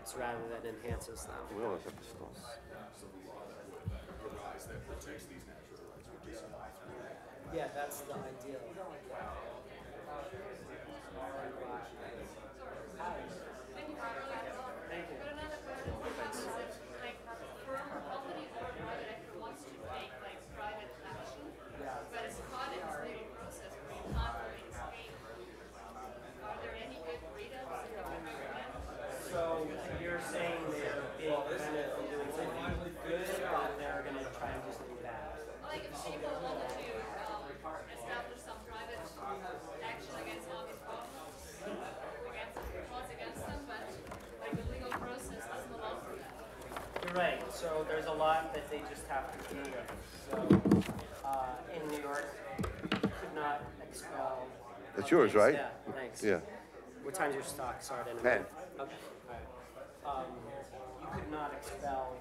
benefits rather than enhances them. We always have to start. Yeah, that's the ideal. Thank you. Like, for a company or a private actor wants to take like private action, but it's caught in this legal process where you can't really escape. Are there any good freedoms that you would recommend? So you're saying they're being prevented from doing something good, or they're going to try and do something bad? Like if people wanted to establish some private action against all these problems, against them, but like the legal process doesn't allow for that. You're right. So there's a lot that they just have to deal with. So in New York, you could not expel. That's yours, right? Yeah, thanks. Yeah. What time's your stock? Sorry, I didn't 10. know. Okay. All right. You could not expel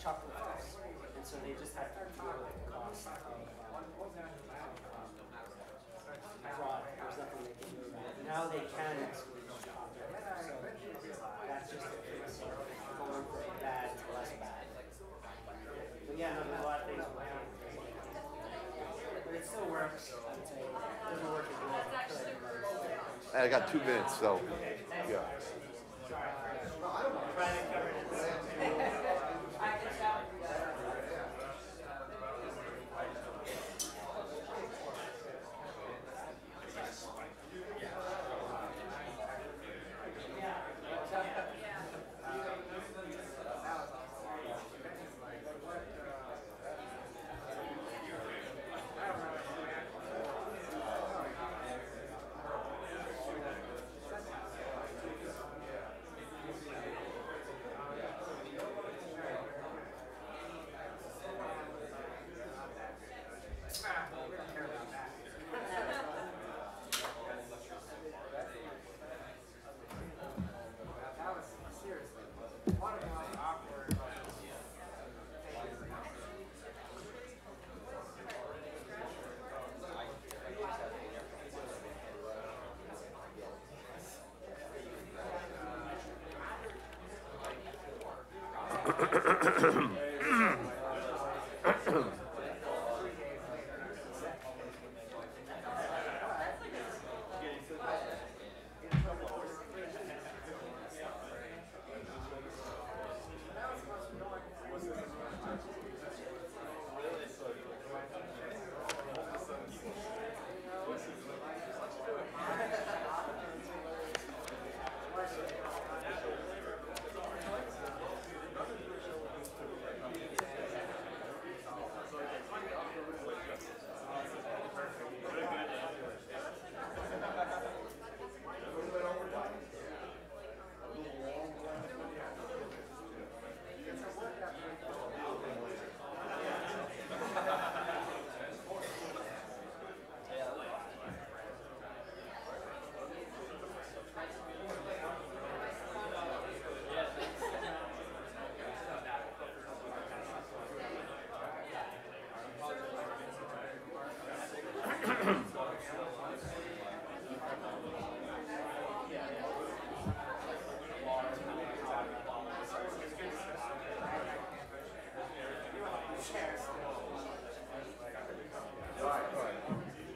shoplifters, and so they just had to deal with the cost of fraud. There's nothing they can do about it. Now they can exclude shoplifters, so that's just a case of going from bad to less bad. But yeah, no, there's a lot of things we're doing. But it still works, I would say. It doesn't work as well as it could. I got 2 minutes, so yeah.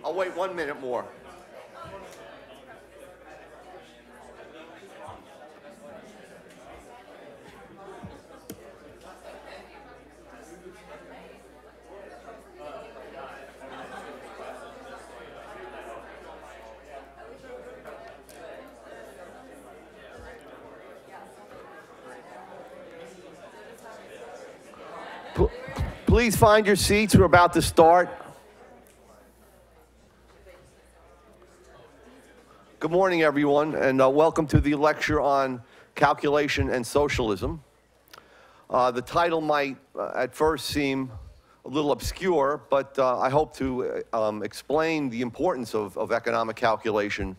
I'll wait 1 minute more. Please find your seats. We're about to start. Good morning, everyone, and welcome to the lecture on calculation and socialism. The title might at first seem a little obscure, but I hope to explain the importance of economic calculation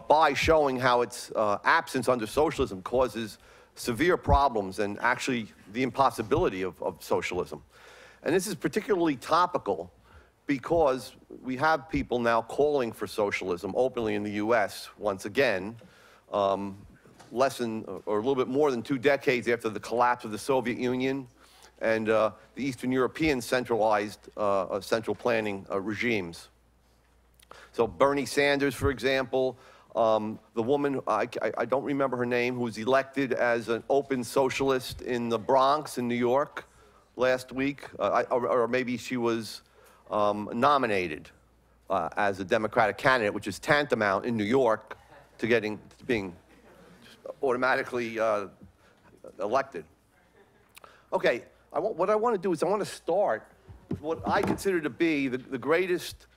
by showing how its absence under socialism causes severe problems and actually the impossibility of socialism. And this is particularly topical because we have people now calling for socialism openly in the US once again. less than, or a little bit more than 2 decades after the collapse of the Soviet Union and the Eastern European centralized central planning regimes. So Bernie Sanders, for example, the woman, I don't remember her name, who was elected as an open socialist in the Bronx in New York last week, or maybe she was nominated as a Democratic candidate, which is tantamount in New York to being automatically elected. Okay, what I want to do is I want to start with what I consider to be the greatest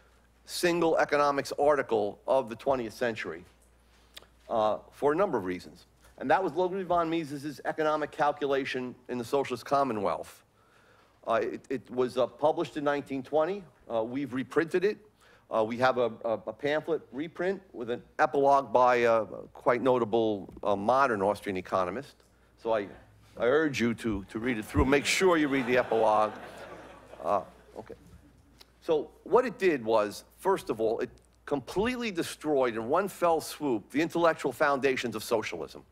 single economics article of the 20th century for a number of reasons. And that was Ludwig von Mises's Economic Calculation in the Socialist Commonwealth. It was published in 1920. We've reprinted it. We have a pamphlet reprint with an epilogue by a quite notable modern Austrian economist. So I urge you to read it through. Make sure you read the epilogue. Okay. So what it did was, first of all, it completely destroyed in one fell swoop the intellectual foundations of socialism.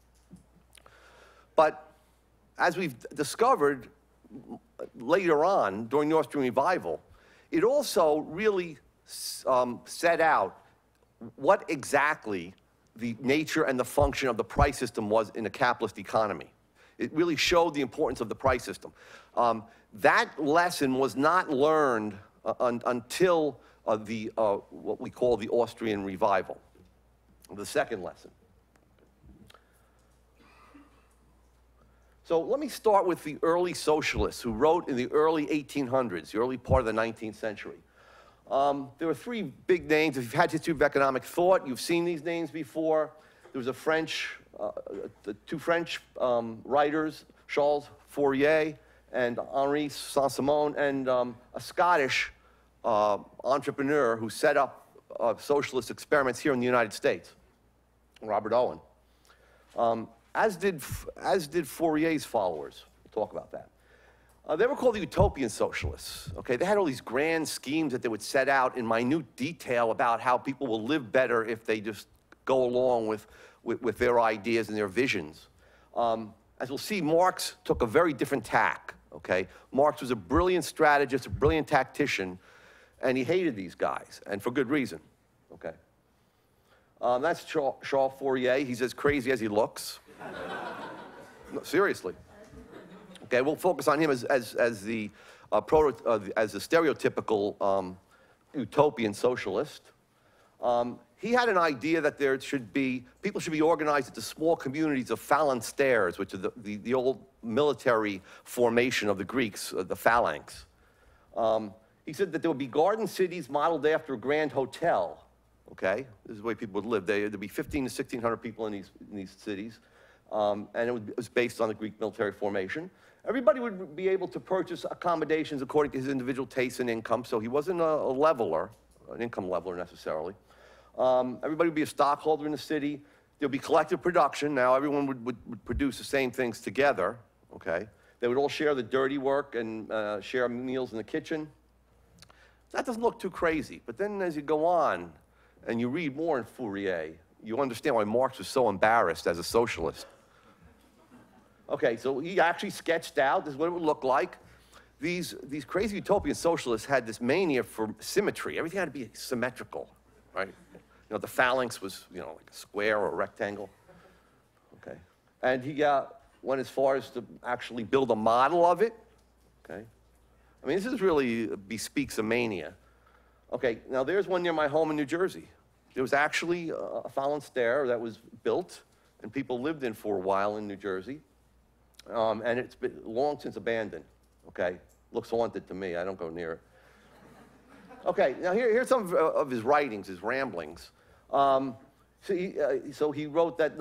But as we've discovered later on during the Austrian revival, it also really set out what exactly the nature and the function of the price system was in a capitalist economy. It really showed the importance of the price system. That lesson was not learned until what we call the Austrian revival, the second lesson. So let me start with the early socialists who wrote in the early 1800s, the early part of the 19th century. There were 3 big names. If you've had history of economic thought, you've seen these names before. There was the 2 French writers, Charles Fourier and Henri Saint-Simon, and a Scottish entrepreneur who set up socialist experiments here in the United States, Robert Owen. As did Fourier's followers. We'll talk about that. They were called the utopian socialists. Okay, they had all these grand schemes that they would set out in minute detail about how people will live better if they just go along with their ideas and their visions. As we'll see, Marx took a very different tack. Okay, Marx was a brilliant strategist, a brilliant tactician, and he hated these guys, and for good reason. Okay, that's Charles Fourier. He's as crazy as he looks. No, seriously. Okay, we'll focus on him as the stereotypical utopian socialist. He had an idea that people should be organized into small communities of phalansteres, which are the old military formation of the Greeks, the phalanx. He said that there would be garden cities modeled after a grand hotel. Okay, this is the way people would live. There'd be 1,500 to 1,600 people in these cities, and it was based on the Greek military formation. Everybody would be able to purchase accommodations according to his individual tastes and income, so he wasn't a leveler, an income leveler necessarily. Everybody would be a stockholder in the city. There'd be collective production. Now everyone would produce the same things together, okay? They would all share the dirty work and share meals in the kitchen. That doesn't look too crazy, but then as you go on and you read more in Fourier, you understand why Marx was so embarrassed as a socialist. Okay, so he actually sketched out, this is what it would look like. These crazy utopian socialists had this mania for symmetry. Everything had to be symmetrical, right? You know, the phalanx was, like a square or a rectangle. Okay, and he went as far as to actually build a model of it. Okay, I mean, this is really bespeaks a mania. Okay, now there's one near my home in New Jersey. There was actually a phalanstère that was built, and people lived in for a while in New Jersey. And it's been long since abandoned, okay? Looks haunted to me, I don't go near it. Okay, now here's some of his writings, his ramblings. So he wrote that,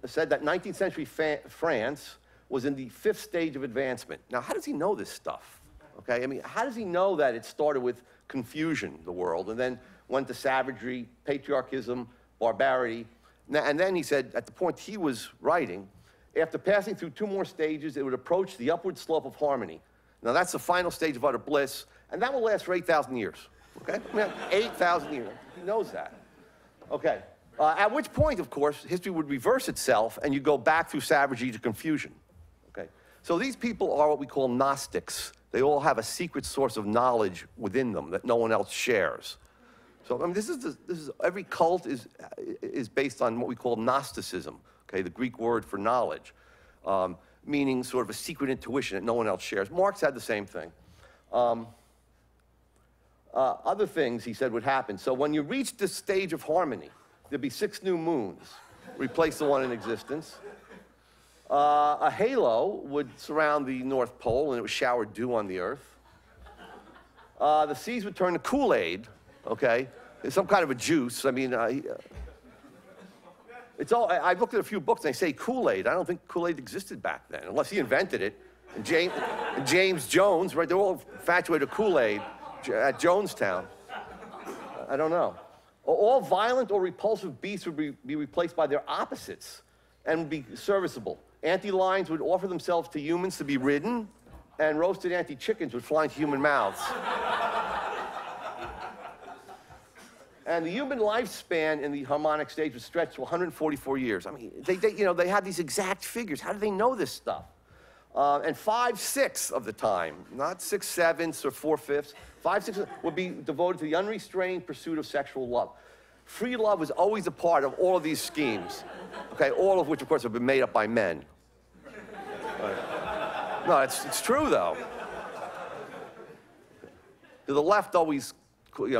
said that 19th century France was in the 5th stage of advancement. Now, how does he know this stuff? Okay, I mean, how does he know that it started with confusion, the world, and then went to savagery, patriarchism, barbarity, and then he said, at the point he was writing, after passing through 2 more stages, it would approach the upward slope of harmony. Now, that's the final stage of utter bliss, and that will last for 8,000 years, okay? I mean, 8,000 years. He knows that. Okay. At which point, of course, history would reverse itself and you go back through savagery to confusion. Okay? So these people are what we call Gnostics. They all have a secret source of knowledge within them that no one else shares. So I mean, this is every cult is based on what we call Gnosticism, okay, the Greek word for knowledge, meaning sort of a secret intuition that no one else shares. Marx had the same thing. Other things he said would happen. So when you reach this stage of harmony, there'd be 6 new moons, replace the one in existence. A halo would surround the North Pole, and it would shower dew on the Earth. The seas would turn to Kool-Aid, okay? It's some kind of a juice. I mean, it's all. I've looked at a few books, and they say Kool-Aid. I don't think Kool-Aid existed back then, unless he invented it. And James Jones, right? They're all infatuated with Kool-Aid at Jonestown. I don't know. All violent or repulsive beasts would be replaced by their opposites and would be serviceable. Ant-lions would offer themselves to humans to be ridden, and roasted anti-chickens would fly into human mouths. And the human lifespan in the harmonic stage would stretch to 144 years. I mean, they had these exact figures. How do they know this stuff? And 5/6 of the time, not 6/7 or 4/5, 5/6 would be devoted to the unrestrained pursuit of sexual love. Free love was always a part of all of these schemes, okay, all of which, of course, have been made up by men. No, it's true, though. The left always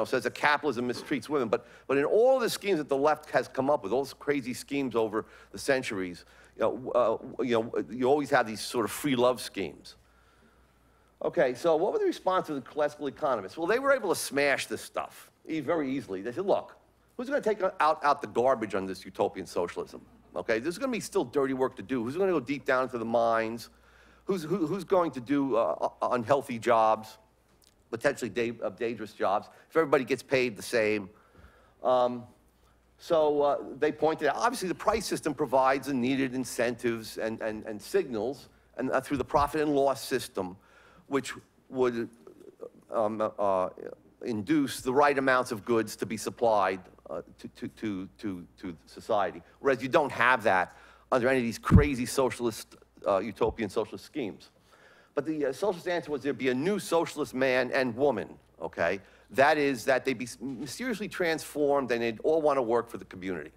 says that capitalism mistreats women, but in all the schemes that the left has come up with, all those crazy schemes over the centuries, you always have these sort of free love schemes. Okay, so what was the response of the classical economists? Well, they were able to smash this stuff very easily. They said, look, who's going to take out the garbage on this utopian socialism? Okay, there's going to be still dirty work to do. Who's going to go deep down into the mines? Who's going to do unhealthy jobs, potentially dangerous jobs, if everybody gets paid the same? So they pointed out, obviously, the price system provides the needed incentives and signals, and through the profit and loss system, which would induce the right amounts of goods to be supplied to society. Whereas you don't have that under any of these crazy socialist, utopian socialist schemes. But the socialist answer was there'd be a new socialist man and woman, okay? That is, that they'd be mysteriously transformed and they'd all want to work for the community.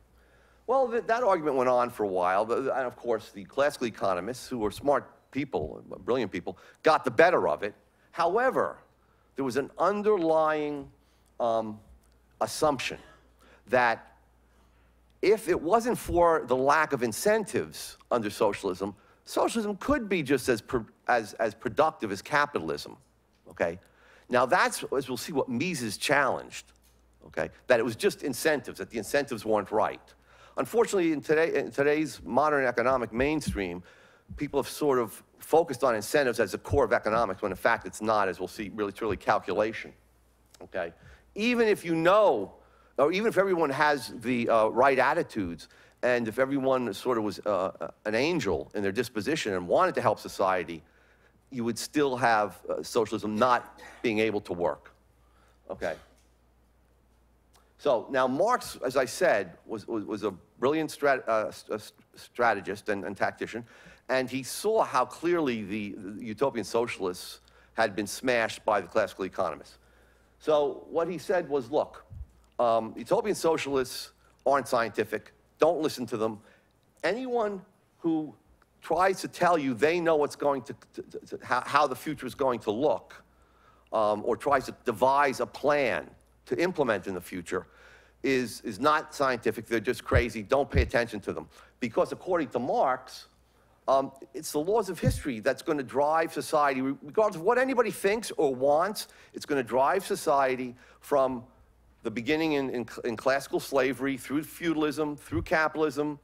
Well, that argument went on for a while, and of course, the classical economists, who were smart people, brilliant people, got the better of it. However, there was an underlying assumption that if it wasn't for the lack of incentives under socialism, socialism could be just as productive as capitalism, okay? Now that's, as we'll see, what Mises challenged, okay? That it was just incentives, that the incentives weren't right. Unfortunately, in today's modern economic mainstream, people have sort of focused on incentives as the core of economics, when in fact it's not, as we'll see, it's really calculation, okay? Even if you know, or even if everyone has the right attitudes, and if everyone sort of was an angel in their disposition and wanted to help society, you would still have socialism not being able to work, okay? So now Marx, as I said, was a brilliant strategist and tactician, and he saw how clearly the utopian socialists had been smashed by the classical economists. So what he said was, look, utopian socialists aren't scientific. Don't listen to them. Anyone who tries to tell you they know what's going how the future is going to look, or tries to devise a plan to implement in the future, is not scientific. They're just crazy. Don't pay attention to them. Because according to Marx, it's the laws of history that's going to drive society, regardless of what anybody thinks or wants. It's going to drive society from the beginning in classical slavery, through feudalism, through capitalism,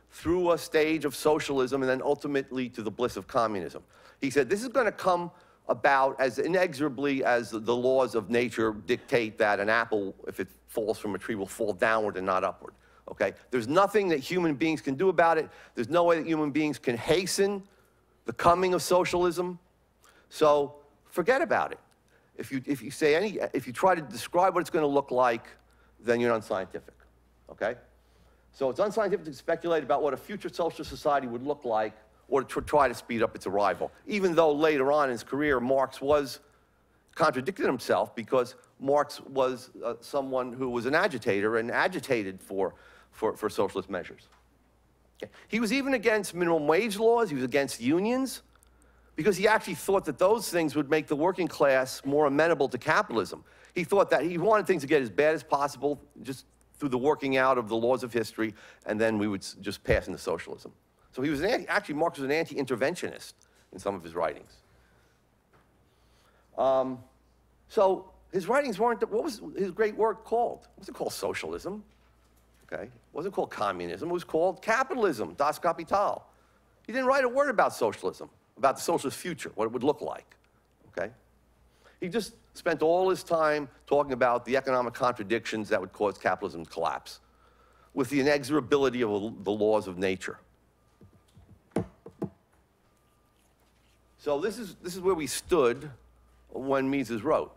through a stage of socialism, and then ultimately to the bliss of communism. He said this is going to come about as inexorably as the laws of nature dictate that an apple, if it falls from a tree, will fall downward and not upward, okay? There's nothing that human beings can do about it. There's no way that human beings can hasten the coming of socialism. So forget about it. If you try to describe what it's going to look like, then you're unscientific, okay? So it's unscientific to speculate about what a future socialist society would look like or to try to speed up its arrival, even though later on in his career, Marx was contradicted himself because Marx was someone who was an agitator and agitated for socialist measures. Okay. He was even against minimum wage laws. He was against unions because he actually thought that those things would make the working class more amenable to capitalism. He thought that he wanted things to get as bad as possible just through the working out of the laws of history, and then we would just pass into socialism. So he was actually, Marx was an anti-interventionist in some of his writings. So his writings weren't, what was his great work called? It wasn't called socialism, okay? It wasn't called communism, it was called capitalism, Das Kapital. He didn't write a word about socialism, about the socialist future, what it would look like, okay? He just spent all his time talking about the economic contradictions that would cause capitalism to collapse, with the inexorability of the laws of nature. So this is where we stood when Mises wrote.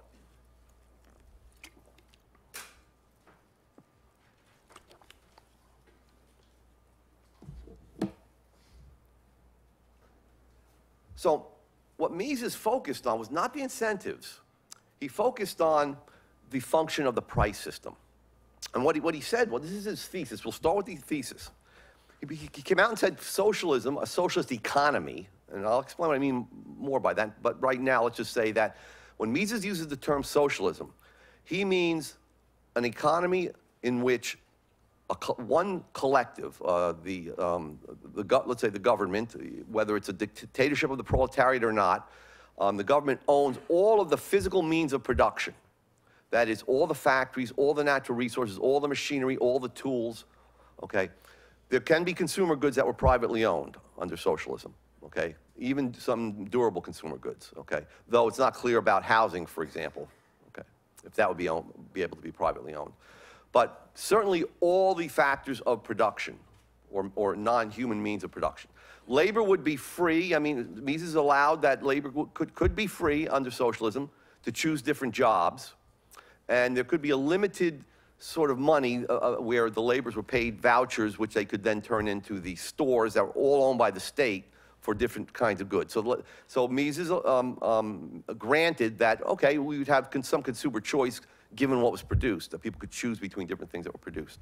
So what Mises focused on was not the incentives. He focused on the function of the price system. And what he said, well, this is his thesis. We'll start with the thesis. He came out and said socialism, a socialist economy, and I'll explain what I mean more by that, but right now let's just say that when Mises uses the term socialism, he means an economy in which one collective, let's say the government, whether it's a dictatorship of the proletariat or not, the government owns all of the physical means of production. That is, all the factories, all the natural resources, all the machinery, all the tools, okay? There can be consumer goods that were privately owned under socialism, okay? Even some durable consumer goods, okay? Though it's not clear about housing, for example, okay? If that would be able to be privately owned. But certainly all the factors of production or non-human means of production. Labor would be free. I mean, Mises allowed that labor could be free under socialism to choose different jobs. And there could be a limited sort of money where the laborers were paid vouchers, which they could then turn into the stores that were all owned by the state for different kinds of goods. So Mises granted that, okay, we would have some consumer choice given what was produced, that people could choose between different things that were produced.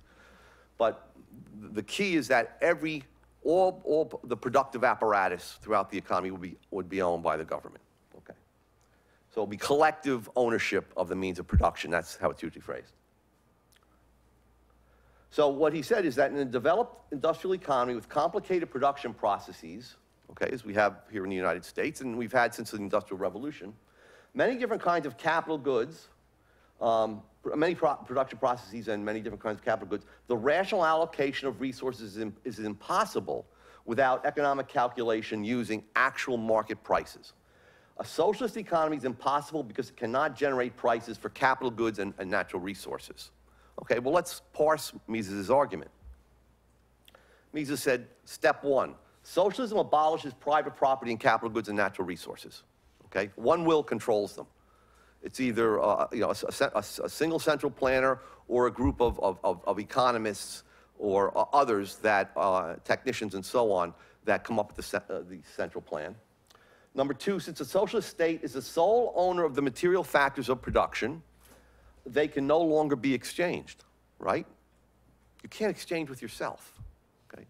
But the key is that all the productive apparatus throughout the economy would be owned by the government. Okay. So it would be collective ownership of the means of production. That's how it's usually phrased. So what he said is that in a developed industrial economy with complicated production processes, okay, as we have here in the United States, and we've had since the Industrial Revolution, many different kinds of capital goods, many production processes and many different kinds of capital goods, the rational allocation of resources is impossible without economic calculation using actual market prices. A socialist economy is impossible because it cannot generate prices for capital goods and natural resources. Okay, well, let's parse Mises' argument. Mises said, step one, socialism abolishes private property and capital goods and natural resources. Okay, one will controls them. It's either a single central planner or a group of economists or others that, technicians and so on, that come up with the central plan. Number two, since a socialist state is the sole owner of the material factors of production, they can no longer be exchanged, right? You can't exchange with yourself, okay?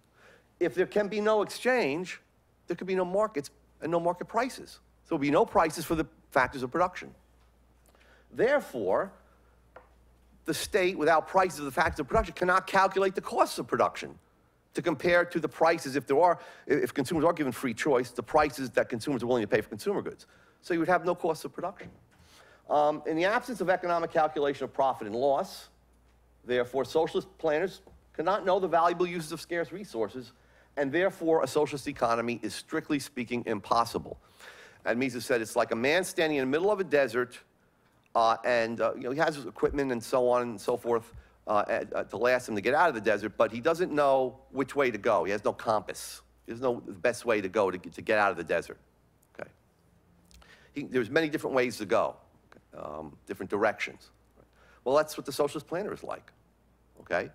If there can be no exchange, there could be no markets and no market prices. So there'll be no prices for the factors of production. Therefore, the state, without prices of the factors of production, cannot calculate the costs of production to compare to the prices, if consumers are given free choice, the prices that consumers are willing to pay for consumer goods. So you would have no costs of production. In the absence of economic calculation of profit and loss, therefore, socialist planners cannot know the valuable uses of scarce resources, and therefore, a socialist economy is, strictly speaking, impossible. And Mises said it's like a man standing in the middle of a desert, and he has his equipment and so on and so forth to last him to get out of the desert, but he doesn't know which way to go. He has no compass. He doesn't know the best way to go to get out of the desert. Okay. There's many different ways to go, different directions. Well, that's what the socialist planner is like. Okay.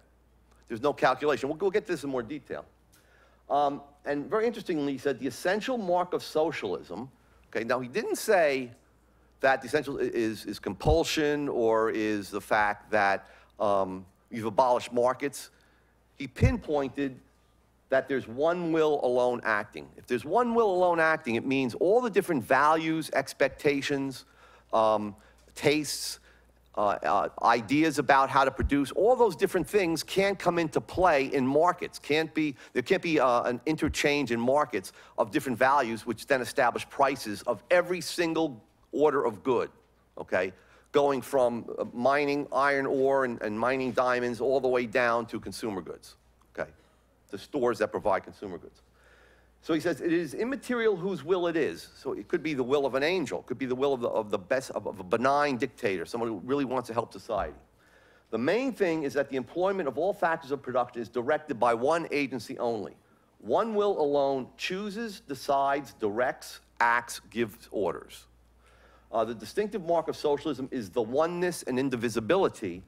There's no calculation. We'll get this in more detail. And very interestingly, he said the essential mark of socialism, okay, now he didn't say that the essential is compulsion or is the fact that you've abolished markets. He pinpointed that there's one will alone acting. If there's one will alone acting, it means all the different values, expectations, tastes, ideas about how to produce, all those different things can't come into play in markets. There can't be an interchange in markets of different values which then establish prices of every single order of good, okay? Going from mining iron ore and mining diamonds all the way down to consumer goods, okay? The stores that provide consumer goods. So he says, it is immaterial whose will it is. So it could be the will of an angel, it could be the will of a benign dictator, someone who really wants to help society. The main thing is that the employment of all factors of production is directed by one agency only. One will alone chooses, decides, directs, acts, gives orders. The distinctive mark of socialism is the oneness and indivisibility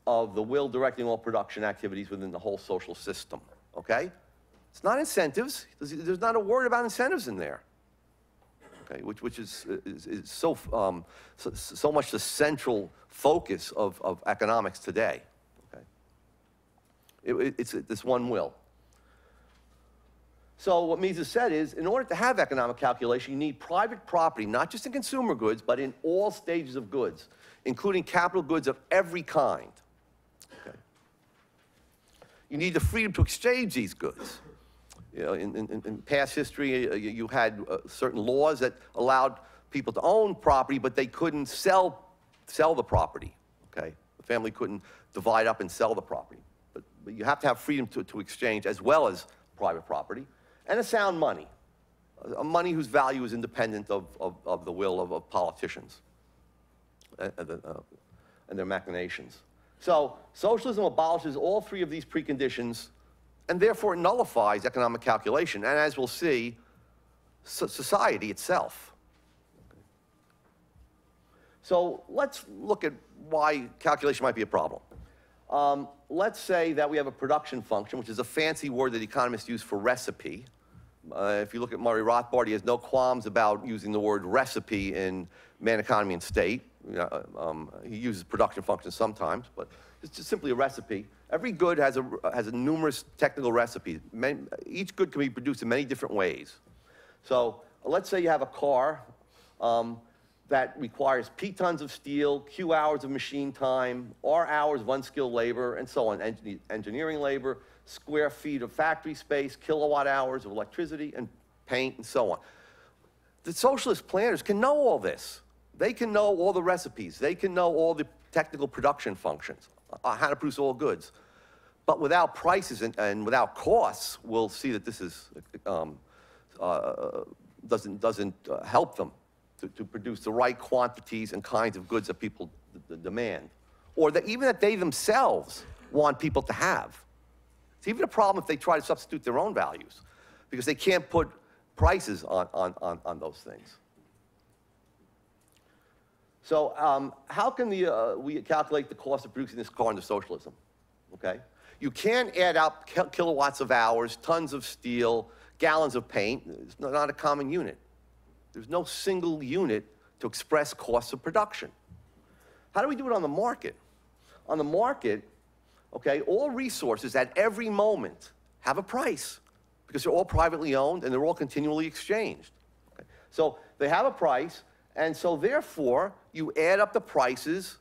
of the will directing all production activities within the whole social system, okay? It's not incentives. There's not a word about incentives in there, okay? Which is so much the central focus of economics today, okay? It's this one will. So what Mises said is, in order to have economic calculation, you need private property, not just in consumer goods, but in all stages of goods, including capital goods of every kind, okay? You need the freedom to exchange these goods. You know, in past history, you had certain laws that allowed people to own property, but they couldn't sell the property, okay? The family couldn't divide up and sell the property. But you have to have freedom to exchange as well as private property. And a sound money, a money whose value is independent of the will of politicians and their machinations. So socialism abolishes all three of these preconditions and therefore nullifies economic calculation, and as we'll see, society itself. So let's look at why calculation might be a problem. Let's say that we have a production function, which is a fancy word that economists use for recipe. If you look at Murray Rothbard, he has no qualms about using the word recipe in Man, Economy, and State. He uses production functions sometimes, but it's just simply a recipe. Every good has a numerous technical recipes. Each good can be produced in many different ways. So let's say you have a car that requires P tons of steel, Q hours of machine time, R hours of unskilled labor, and so on, engineering labor, square feet of factory space, kilowatt hours of electricity, and paint, and so on. The socialist planners can know all this. They can know all the recipes. They can know all the technical production functions, how to produce all goods. But without prices and without costs, we'll see that this is, doesn't help them to produce the right quantities and kinds of goods that people demand, or that even that they themselves want people to have. It's even a problem if they try to substitute their own values, because they can't put prices on those things. So how can we calculate the cost of producing this car under socialism? Okay, you can't add up kilowatts of hours, tons of steel, gallons of paint. It's not a common unit. There's no single unit to express costs of production. How do we do it on the market? On the market, okay, all resources at every moment have a price because they're all privately owned and they're all continually exchanged. Okay? So they have a price, and so therefore you add up the prices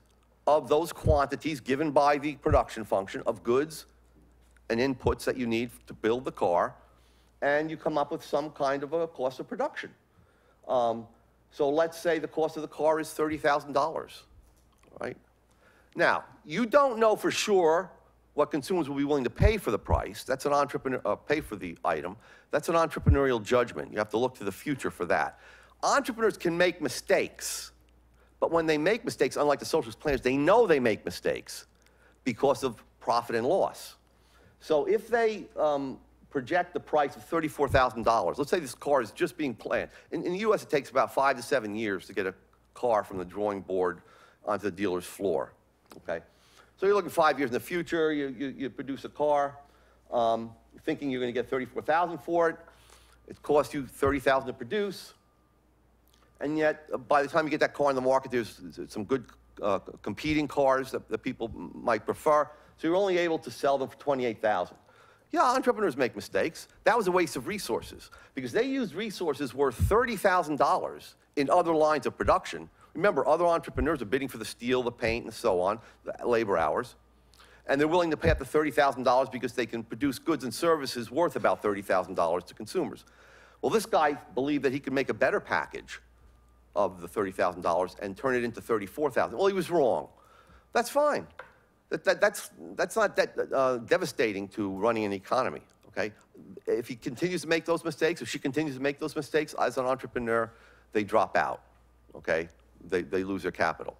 of those quantities given by the production function of goods and inputs that you need to build the car, and you come up with some kind of a cost of production. So let's say the cost of the car is $30,000, right? Now, you don't know for sure what consumers will be willing to pay for the price. That's an pay for the item. That's an entrepreneurial judgment. You have to look to the future for that. Entrepreneurs can make mistakes, but when they make mistakes, unlike the socialist planners, they know they make mistakes because of profit and loss. So if they project the price of $34,000, let's say this car is just being planned. In the US, it takes about 5 to 7 years to get a car from the drawing board onto the dealer's floor, okay? So you're looking 5 years in the future, you produce a car, thinking you're going to get $34,000 for it. It costs you $30,000 to produce. And yet, by the time you get that car on the market, there's some good competing cars that people might prefer. So you're only able to sell them for $28,000. Yeah, entrepreneurs make mistakes. That was a waste of resources because they used resources worth $30,000 in other lines of production. Remember, other entrepreneurs are bidding for the steel, the paint, and so on, the labor hours. And they're willing to pay up to $30,000 because they can produce goods and services worth about $30,000 to consumers. Well, this guy believed that he could make a better package of the $30,000 and turn it into $34,000. Well, he was wrong. That's fine. That's not that devastating to running an economy, okay? If he continues to make those mistakes, if she continues to make those mistakes as an entrepreneur, they drop out, okay? They lose their capital.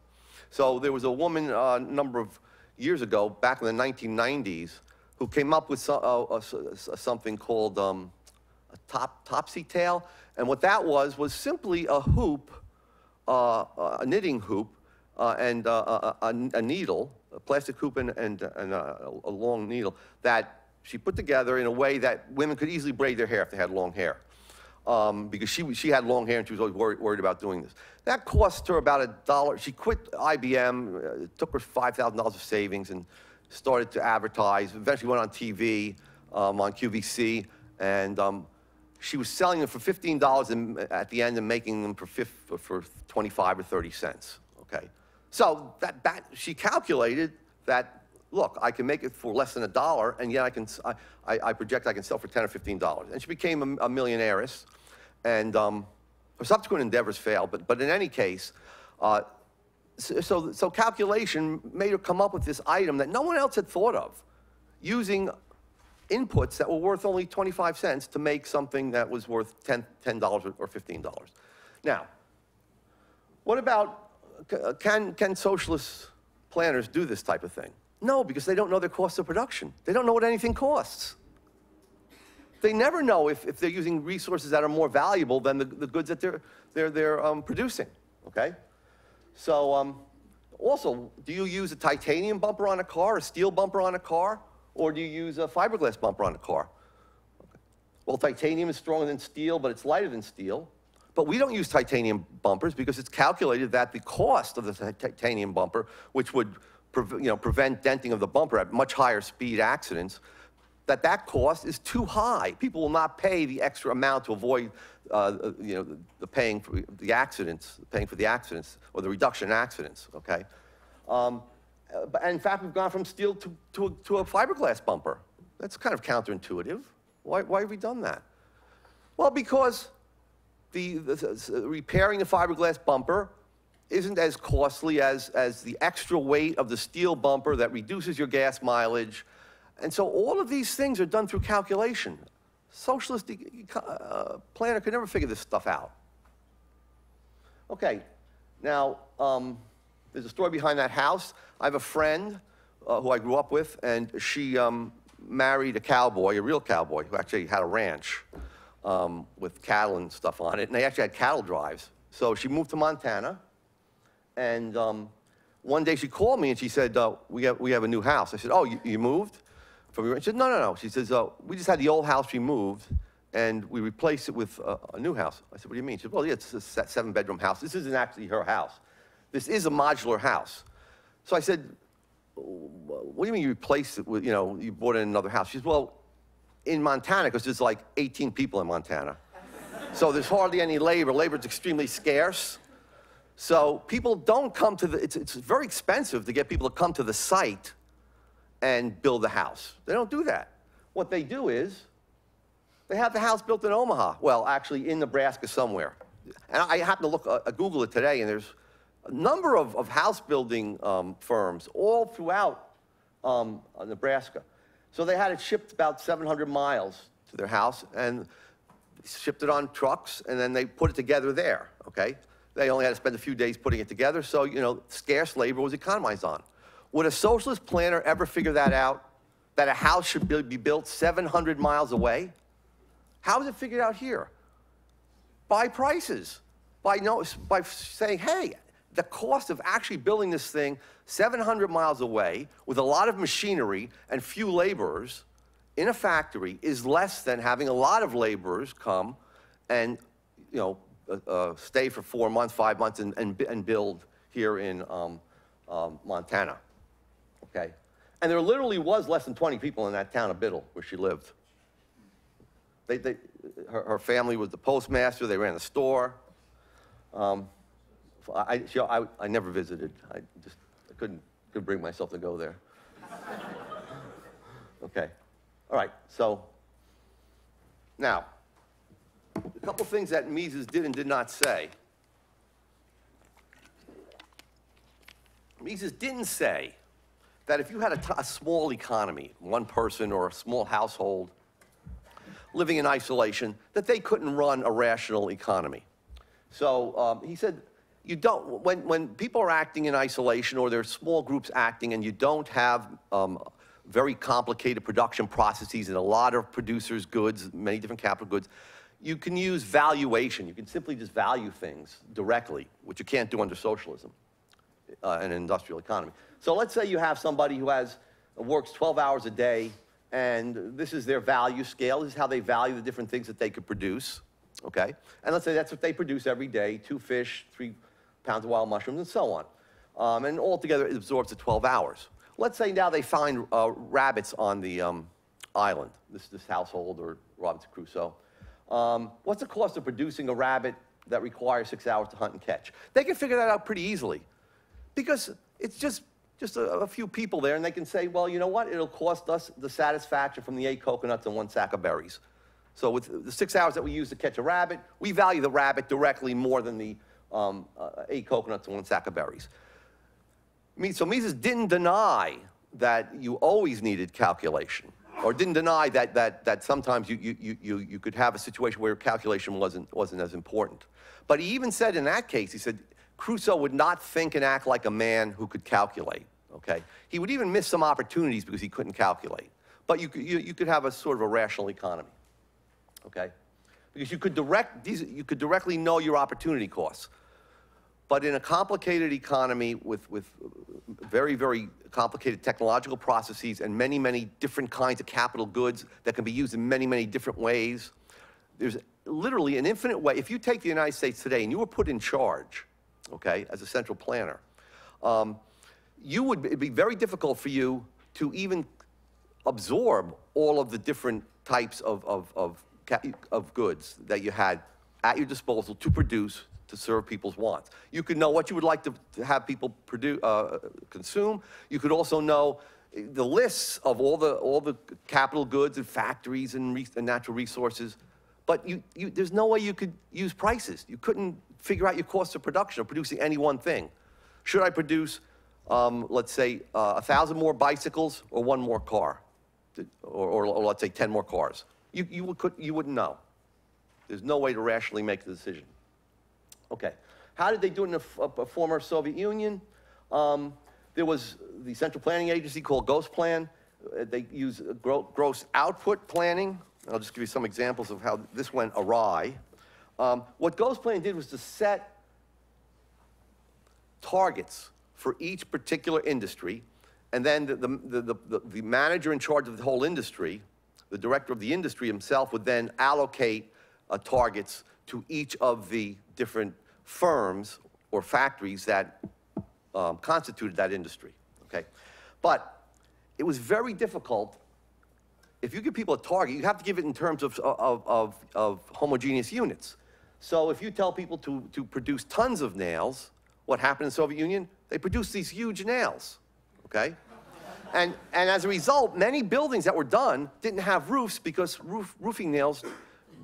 So there was a woman a number of years ago, back in the 1990s, who came up with something called a topsy tail. And what that was simply a hoop, a knitting hoop, and a needle, a plastic hoop and a long needle that she put together in a way that women could easily braid their hair if they had long hair. Because she had long hair and she was always worried about doing this. That cost her about $1. She quit IBM, it took her $5,000 of savings and started to advertise. Eventually went on TV, on QVC, and she was selling them for $15 at the end and making them for 25 or 30 cents, okay? So she calculated that, look, I can make it for less than $1, and yet I project I can sell for $10 or $15. And she became a millionairess, and her subsequent endeavors failed, but in any case, so calculation made her come up with this item that no one else had thought of, using inputs that were worth only 25 cents to make something that was worth $10 or $15. Now, what about, can socialist planners do this type of thing? No, because they don't know their cost of production. They don't know what anything costs. They never know if they're using resources that are more valuable than the goods that they're producing, okay? So also, do you use a titanium bumper on a car, a steel bumper on a car, or do you use a fiberglass bumper on a car? Okay. Well, titanium is stronger than steel, but it's lighter than steel. But we don't use titanium bumpers because it's calculated that the cost of the titanium bumper, which would prevent denting of the bumper at much higher speed accidents, that cost is too high. People will not pay the extra amount to avoid the paying for the accidents or the reduction in accidents, okay? But in fact, we've gone from steel to a fiberglass bumper. That's kind of counterintuitive. Why have we done that? Well, because repairing the fiberglass bumper isn't as costly as the extra weight of the steel bumper that reduces your gas mileage. And so all of these things are done through calculation. Socialist planner could never figure this stuff out. Okay, now there's a story behind that house. I have a friend who I grew up with, and she married a cowboy, a real cowboy, who actually had a ranch with cattle and stuff on it, and they actually had cattle drives. So she moved to Montana, and one day she called me and she said, we have a new house. I said, oh, you moved from your ranch? She said, no. She says, we just had the old house removed, and we replaced it with a new house. I said, what do you mean? She said, well, yeah, it's a 7-bedroom house. This isn't actually her house. This is a modular house. So I said, what do you mean you replaced it with, you bought in another house? She said, well, in Montana, because there's like 18 people in Montana. So there's hardly any labor. Labor is extremely scarce. So people don't come to it's very expensive to get people to come to the site and build a house. They don't do that. What they do is they have the house built in Omaha. Well, actually in Nebraska somewhere. And I happened to Google it today, and there's a number of house building firms all throughout Nebraska. So they had it shipped about 700 miles to their house, and shipped it on trucks, and then they put it together there, okay? They only had to spend a few days putting it together, so, scarce labor was economized on. Would a socialist planner ever figure that out, that a house should be built 700 miles away? How is it figured out here? By prices, by saying, hey, the cost of actually building this thing 700 miles away with a lot of machinery and few laborers in a factory is less than having a lot of laborers come and, stay for 4 months, 5 months, and build here in Montana. Okay, and there literally was less than 20 people in that town of Biddle where she lived. Her family was the postmaster. They ran the store. I never visited. I couldn't bring myself to go there. Okay, all right. So now, a couple things that Mises did and did not say. Mises didn't say that if you had a small economy, one person or a small household living in isolation, that they couldn't run a rational economy. So he said, you don't, when people are acting in isolation or there's small groups acting and you don't have very complicated production processes and a lot of producers' goods, many different capital goods, you can use valuation. You can simply just value things directly, which you can't do under socialism and an industrial economy. So let's say you have somebody who works 12 hours a day, and this is their value scale. This is how they value the different things that they could produce, okay? And let's say that's what they produce every day, 2 fish, 3 pounds of wild mushrooms, and so on. And altogether, it absorbs the 12 hours. Let's say now they find rabbits on the island, this household or Robinson Crusoe. What's the cost of producing a rabbit that requires 6 hours to hunt and catch? They can figure that out pretty easily because it's just a few people there, and they can say, well, you know what? It'll cost us the satisfaction from the 8 coconuts and 1 sack of berries. So with the 6 hours that we use to catch a rabbit, we value the rabbit directly more than the 8 coconuts and 1 sack of berries. So Mises didn't deny that you always needed calculation, or didn't deny that sometimes you could have a situation where calculation wasn't as important. But he even said in that case, he said, Crusoe would not think and act like a man who could calculate, okay? He would even miss some opportunities because he couldn't calculate. But you could have a sort of a rational economy, okay? Because you could directly know your opportunity costs. But in a complicated economy with very, very complicated technological processes and many, many different kinds of capital goods that can be used in many, many different ways, there's literally an infinite way. If you take the United States today and you were put in charge, okay, as a central planner, it'd be very difficult for you to even absorb all of the different types of goods that you had at your disposal to produce to serve people's wants. You could know what you would like to have people consume. You could also know the lists of all the capital goods and factories and natural resources. But there's no way you could use prices. You couldn't figure out your cost of production of producing any one thing. Should I produce, let's say, 1,000 more bicycles or 1 more car? Or let's say 10 more cars. You wouldn't know. There's no way to rationally make the decision. Okay, how did they do it in the former Soviet Union? There was the central planning agency called Ghost Plan. They use gross output planning. I'll just give you some examples of how this went awry. What Ghost Plan did was to set targets for each particular industry, and then the manager in charge of the whole industry, the director of the industry himself, would then allocate targets to each of the different firms or factories that constituted that industry, okay? But it was very difficult. If you give people a target, you have to give it in terms of homogeneous units. So if you tell people to produce tons of nails, what happened in the Soviet Union? They produced these huge nails, okay? And as a result, many buildings that were done didn't have roofs because roofing nails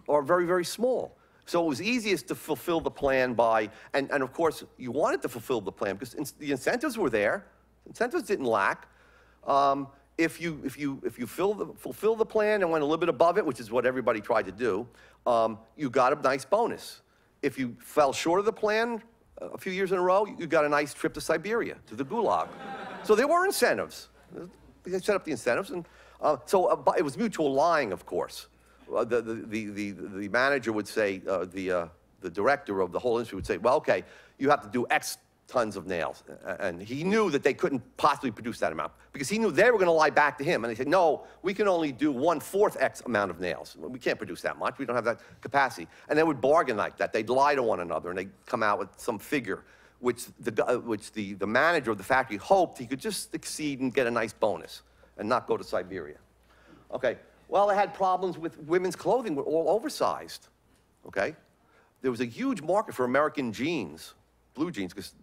are very, very small. So it was easiest to fulfill the plan by, and of course, you wanted to fulfill the plan because the incentives were there. Incentives didn't lack. If you fulfill the plan and went a little bit above it, which is what everybody tried to do, you got a nice bonus. If you fell short of the plan a few years in a row, you got a nice trip to Siberia, to the Gulag. So there were incentives. They set up the incentives, and it was mutual lying, of course. The manager would say, the director of the whole industry would say, well, okay, you have to do X tons of nails. And he knew that they couldn't possibly produce that amount because he knew they were going to lie back to him. And they said, no, we can only do 1/4 X amount of nails. We can't produce that much. We don't have that capacity. And they would bargain like that. They'd lie to one another, and they'd come out with some figure which the manager of the factory hoped he could just exceed and get a nice bonus and not go to Siberia. Okay, well, they had problems with women's clothing, were all oversized, okay? There was a huge market for American jeans, blue jeans, because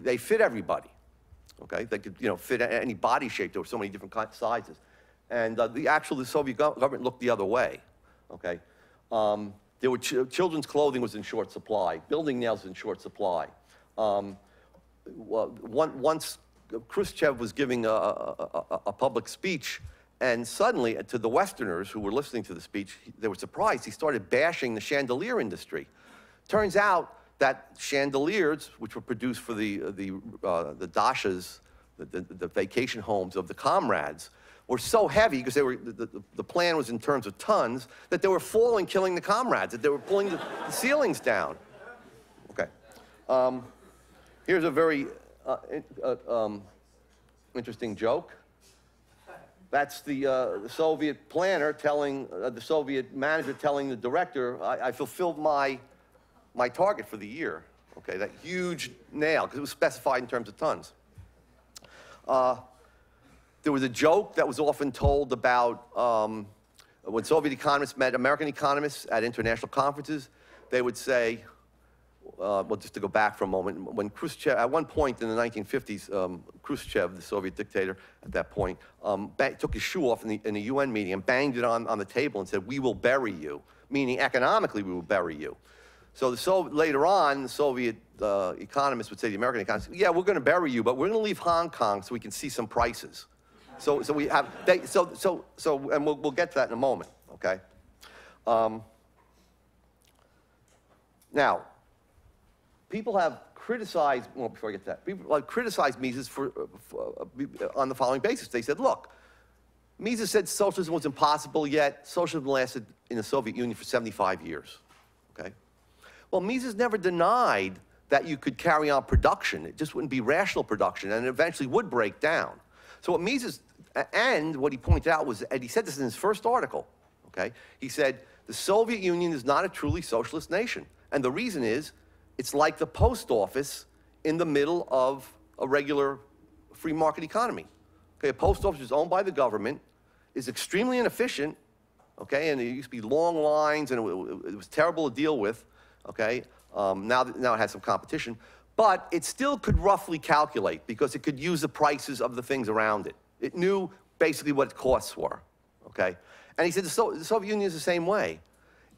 they fit everybody, okay? They could, fit any body shape. There were so many different sizes. And the Soviet government looked the other way, okay? There were children's clothing was in short supply. Building nails was in short supply. Once Khrushchev was giving a public speech, and suddenly, to the Westerners who were listening to the speech, they were surprised. He started bashing the chandelier industry. Turns out that chandeliers, which were produced for the dashas, the vacation homes of the comrades, were so heavy because the plan was in terms of tons that they were falling, killing the comrades. That they were pulling the ceilings down. Okay. Here's a very interesting joke. That's the Soviet planner telling, the Soviet manager telling the director, I fulfilled my target for the year. Okay, that huge nail, because it was specified in terms of tons. There was a joke that was often told about when Soviet economists met American economists at international conferences, they would say, well, just to go back for a moment, when Khrushchev, at one point in the 1950s, Khrushchev, the Soviet dictator at that point, took his shoe off in the UN meeting and banged it on the table and said, we will bury you, meaning economically we will bury you. So later on, the Soviet economists would say to the American economists, yeah, we're going to bury you, but we're going to leave Hong Kong so we can see some prices. So we have, and we'll get to that in a moment, okay? Now, people have criticized, well, before I get to that, people have criticized Mises on the following basis. They said, look, Mises said socialism was impossible, yet socialism lasted in the Soviet Union for 75 years, okay? Well, Mises never denied that you could carry on production. It just wouldn't be rational production, and it eventually would break down. So what Mises, and what he pointed out was, and he said this in his first article, okay? He said, the Soviet Union is not a truly socialist nation. And the reason is, it's like the post office in the middle of a regular free market economy. Okay, a post office is owned by the government, is extremely inefficient, okay, and there used to be long lines, and it was terrible to deal with, okay? Now it has some competition, but it still could roughly calculate because it could use the prices of the things around it. It knew basically what its costs were, okay? And he said the Soviet Union is the same way.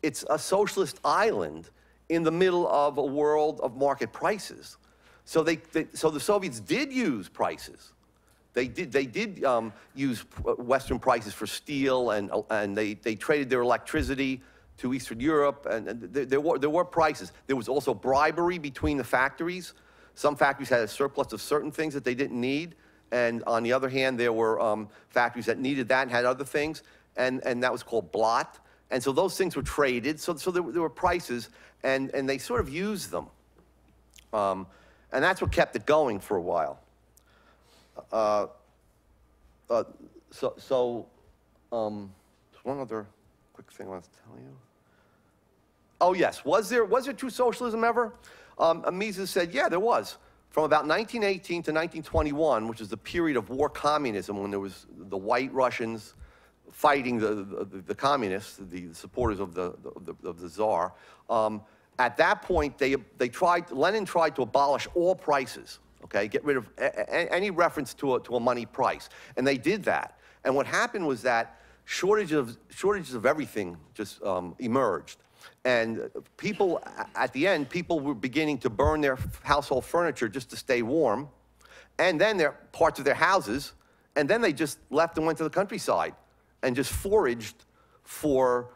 It's a socialist island in the middle of a world of market prices. So so the Soviets did use prices. They did use Western prices for steel, and they traded their electricity to Eastern Europe, and there were prices. There was also bribery between the factories. Some factories had a surplus of certain things that they didn't need, and on the other hand, there were factories that needed that and had other things, and that was called blot. And so those things were traded, so there were prices, and they sort of used them. And that's what kept it going for a while. One other quick thing I want to tell you. Oh yes, was there true socialism ever? Mises said, yeah, there was. From about 1918 to 1921, which is the period of war communism, when there was the white Russians fighting the communists, the supporters of the Tsar. At that point, Lenin tried to abolish all prices, okay? Get rid of any reference to a money price. And they did that. And what happened was that shortages of everything just emerged. And people, at the end, people were beginning to burn their household furniture just to stay warm. And then parts of their houses. And then they just left and went to the countryside and just foraged for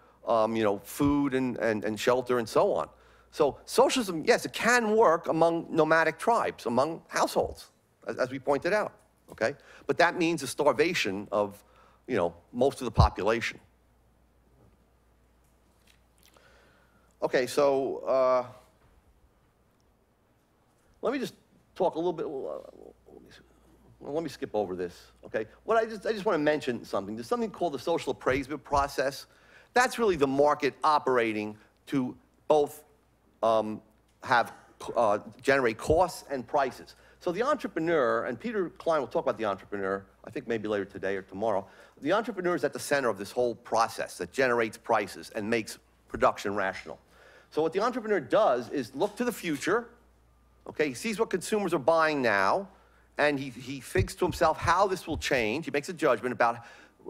food and shelter and so on. So socialism, yes, it can work among nomadic tribes, among households, as we pointed out, okay? But that means a starvation of, most of the population. Okay, so let me just talk a little bit, let me skip over this, okay? I just want to mention something. There's something called the social appraisement process. That's really the market operating to both generate costs and prices. So the entrepreneur, and Peter Klein will talk about the entrepreneur, I think maybe later today or tomorrow. The entrepreneur is at the center of this whole process that generates prices and makes production rational. So what the entrepreneur does is look to the future, okay? He sees what consumers are buying now, and he thinks to himself how this will change. He makes a judgment about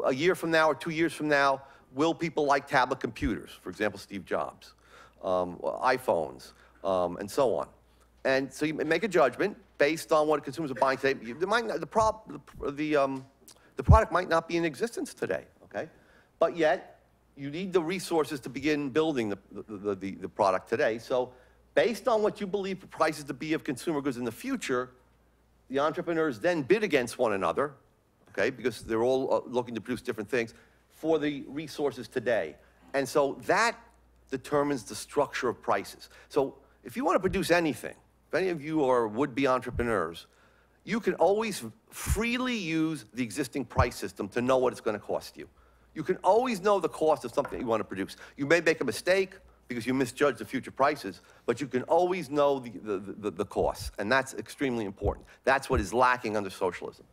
a year from now or 2 years from now, will people like tablet computers, for example, Steve Jobs, iPhones, and so on. And so you make a judgment based on what consumers are buying today. The product might not be in existence today, okay? But yet, you need the resources to begin building the product today. So based on what you believe the prices to be of consumer goods in the future, the entrepreneurs then bid against one another, okay, because they're all looking to produce different things for the resources today. And so that determines the structure of prices. So if you want to produce anything, if any of you are would-be entrepreneurs, you can always freely use the existing price system to know what it's going to cost you. You can always know the cost of something you want to produce. You may make a mistake because you misjudge the future prices, but you can always know the costs, and that's extremely important. That's what is lacking under socialism.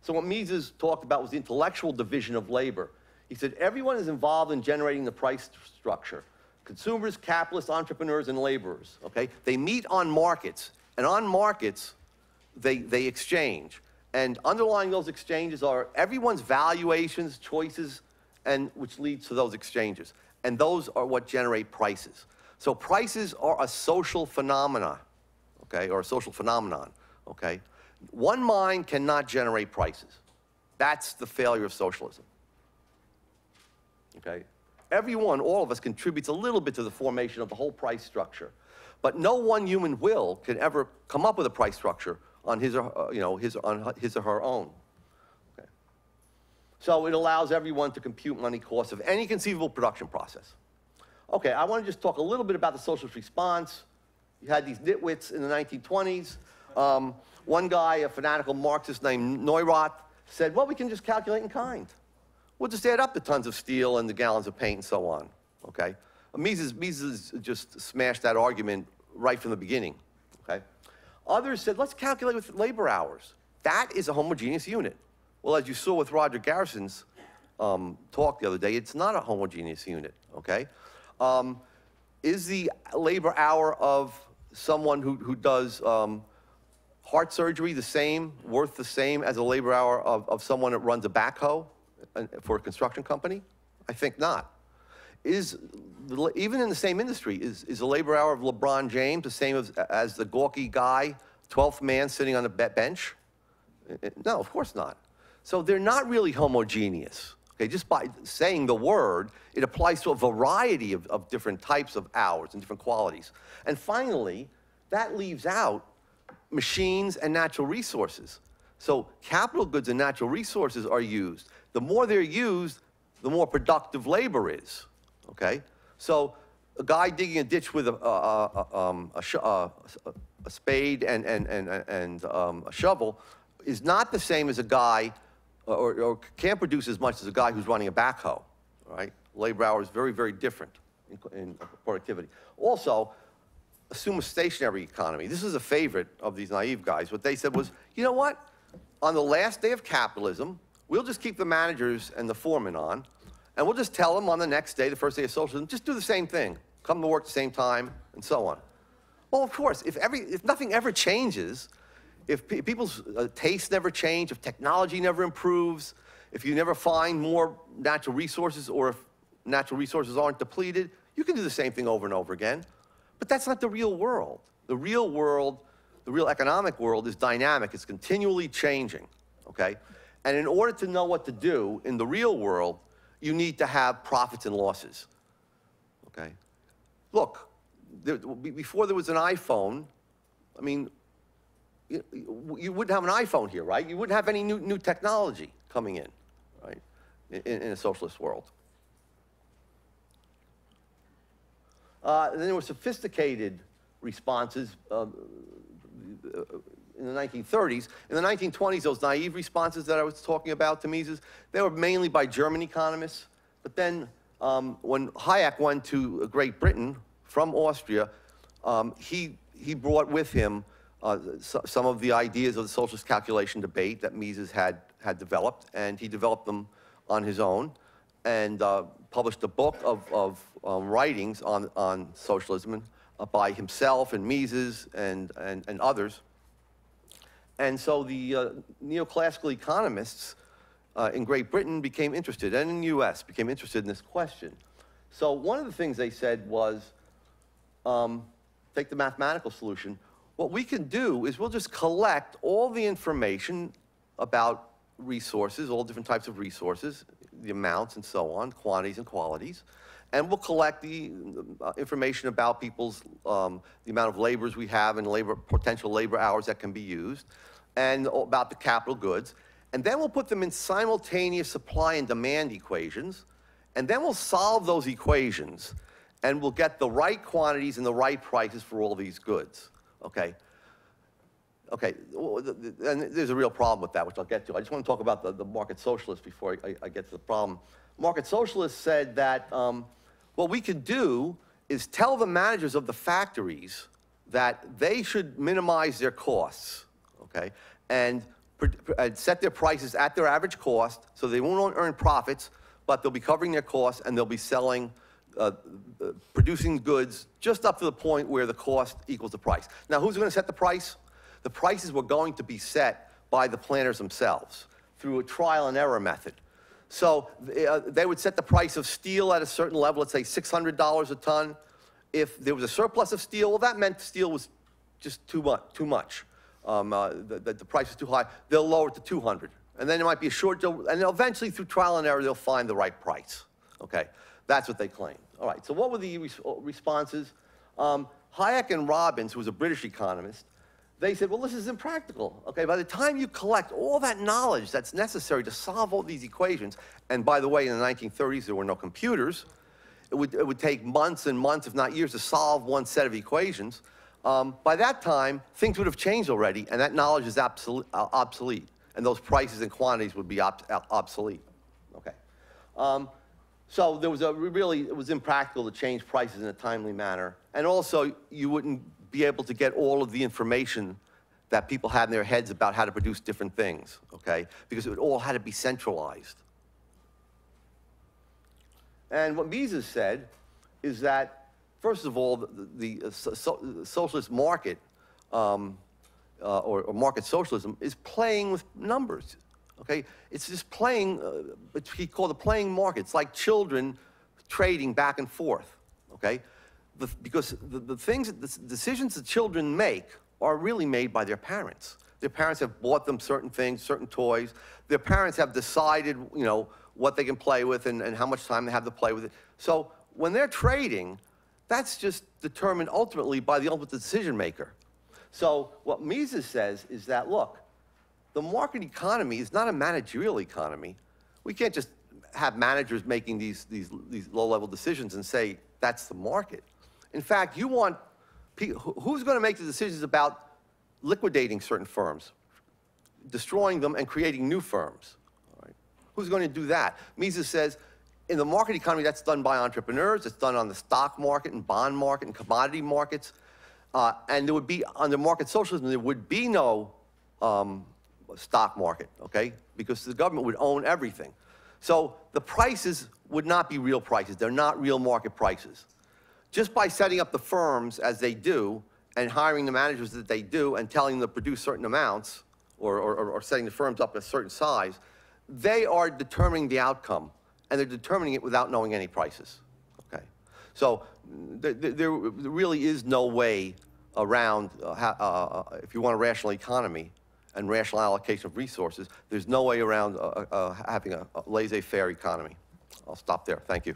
So what Mises talked about was the intellectual division of labor. He said everyone is involved in generating the price structure. Consumers, capitalists, entrepreneurs, and laborers, okay? They meet on markets, and on markets, they exchange. And underlying those exchanges are everyone's valuations, choices, and which leads to those exchanges. And those are what generate prices. So prices are a social phenomena, okay, or a social phenomenon, okay? One mind cannot generate prices. That's the failure of socialism, okay? Everyone, all of us, contributes a little bit to the formation of the whole price structure. But no one human will can ever come up with a price structure on his or, his or her own. Okay. So it allows everyone to compute money costs of any conceivable production process. Okay, I want to just talk a little bit about the socialist response. You had these nitwits in the 1920s. One guy, a fanatical Marxist named Neurath, said, well, we can just calculate in kind. We'll just add up the tons of steel and the gallons of paint and so on, okay? Mises just smashed that argument right from the beginning, okay? Others said, let's calculate with labor hours. That is a homogeneous unit. Well, as you saw with Roger Garrison's talk the other day, it's not a homogeneous unit, okay? Is the labor hour of someone who does heart surgery worth the same as a labor hour of someone that runs a backhoe for a construction company? I think not. Even in the same industry, is the labor hour of LeBron James the same as the gawky guy, 12th man sitting on a bench? No, of course not. So they're not really homogeneous. Okay, just by saying the word, it applies to a variety of different types of hours and different qualities. And finally, that leaves out machines and natural resources. So capital goods and natural resources are used. The more they're used, the more productive labor is, okay? So a guy digging a ditch with a spade and a shovel is not the same as a guy, or can't produce as much as a guy who's running a backhoe, right? Labor hour is very, very different in productivity. Also, assume a stationary economy. This is a favorite of these naive guys. What they said was, you know what? On the last day of capitalism, we'll just keep the managers and the foremen on, and we'll just tell them on the next day, the first day of socialism, just do the same thing. Come to work at the same time, and so on. Well, of course, if nothing ever changes, if people's tastes never change, if technology never improves, if you never find more natural resources, or if natural resources aren't depleted, you can do the same thing over and over again. But that's not the real world. The real world, the real economic world, is dynamic. It's continually changing, okay? And in order to know what to do in the real world, you need to have profits and losses, okay? Look, before there was an iPhone, I mean, you wouldn't have an iPhone here, right? You wouldn't have any new technology coming in, right, in a socialist world. Then there were sophisticated responses in the 1930s. In the 1920s, those naive responses that I was talking about to Mises, they were mainly by German economists. But then when Hayek went to Great Britain from Austria, he brought with him some of the ideas of the socialist calculation debate that Mises had developed, and he developed them on his own and published a book of writings on socialism by himself and Mises and others. And so the neoclassical economists in Great Britain became interested, and in the US became interested in this question. So one of the things they said was, take the mathematical solution. What we can do is we'll just collect all the information about resources, all different types of resources, the amounts and so on, quantities and qualities, and we'll collect the information about people's, the amount of laborers we have and potential labor hours that can be used, and about the capital goods. And then we'll put them in simultaneous supply and demand equations, and then we'll solve those equations, and we'll get the right quantities and the right prices for all these goods, okay? Okay, and there's a real problem with that, which I'll get to. I just want to talk about the market socialists before I get to the problem. Market socialists said that what we could do is tell the managers of the factories that they should minimize their costs, okay, and set their prices at their average cost so they won't earn profits, but they'll be covering their costs and they'll be selling, producing goods just up to the point where the cost equals the price. Now, who's going to set the price? The prices were going to be set by the planners themselves through a trial and error method. So they would set the price of steel at a certain level, let's say $600 a ton. If there was a surplus of steel, well, that meant steel was just too much. The price is too high. They'll lower it to 200. And then there might be a short deal, and eventually through trial and error, they'll find the right price. Okay, that's what they claim. All right, so what were the responses? Hayek and Robbins, who was a British economist, they said, well, this is impractical. Okay, by the time you collect all that knowledge that's necessary to solve all these equations, and by the way, in the 1930s, there were no computers. It would take months and months, if not years, to solve one set of equations. By that time, things would have changed already, and that knowledge is obsolete, and those prices and quantities would be obsolete. Okay. So there was it was impractical to change prices in a timely manner, and also you wouldn't be able to get all of the information that people had in their heads about how to produce different things, okay? Because it all had to be centralized. And what Mises said is that, first of all, the socialist market, or market socialism, is playing with numbers, okay? It's just playing, he called it playing market. It's like children trading back and forth, okay? Because the decisions that children make are really made by their parents. Their parents have bought them certain things, certain toys. Their parents have decided, you know, what they can play with and how much time they have to play with it. So when they're trading, that's just determined ultimately by the ultimate decision maker. So what Mises says is that, look, the market economy is not a managerial economy. We can't just have managers making these low-level decisions and say, that's the market. In fact, you want people, who's going to make the decisions about liquidating certain firms, destroying them and creating new firms? All right. Who's going to do that? Mises says, in the market economy, that's done by entrepreneurs. It's done on the stock market and bond market and commodity markets. And there would be, under market socialism, there would be no stock market, okay? Because the government would own everything. So the prices would not be real prices. They're not real market prices. Just by setting up the firms as they do and hiring the managers that they do and telling them to produce certain amounts or setting the firms up at a certain size, they are determining the outcome, and they're determining it without knowing any prices, okay? So there really is no way around, if you want a rational economy and rational allocation of resources, there's no way around having a laissez-faire economy. I'll stop there. Thank you.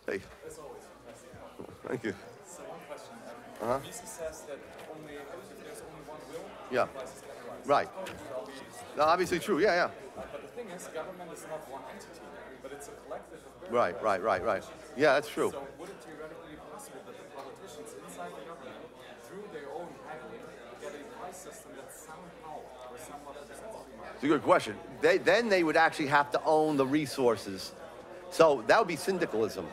Hey. Thank you. So one question, Mises says that only if there's only one will, Yeah. prices can rise. Right. No, obviously true. Yeah, yeah. But the thing is, government is not one entity, but it's a collective of very Right. Yeah, that's true. So would it theoretically be possible that the politicians inside the government, through their own haggling, get a price system that somehow or somewhat represents the market? It's a good question. Then they would actually have to own the resources. So that would be syndicalism,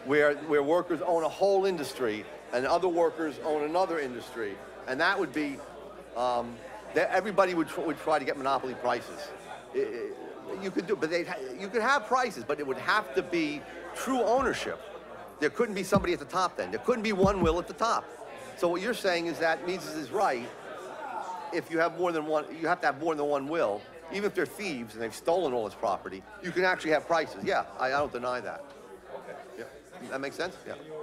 where workers own a whole industry and other workers own another industry, and that would be that everybody would try to get monopoly prices. You could do, but you could have prices, but it would have to be true ownership. There couldn't be somebody at the top then. There couldn't be one will at the top. So what you're saying is that Mises is right. If you have more than one, you have to have more than one will. Even if they're thieves and they've stolen all this property, you can actually have prices. Yeah, I don't deny that. Okay. Yeah. That makes sense? Yeah. You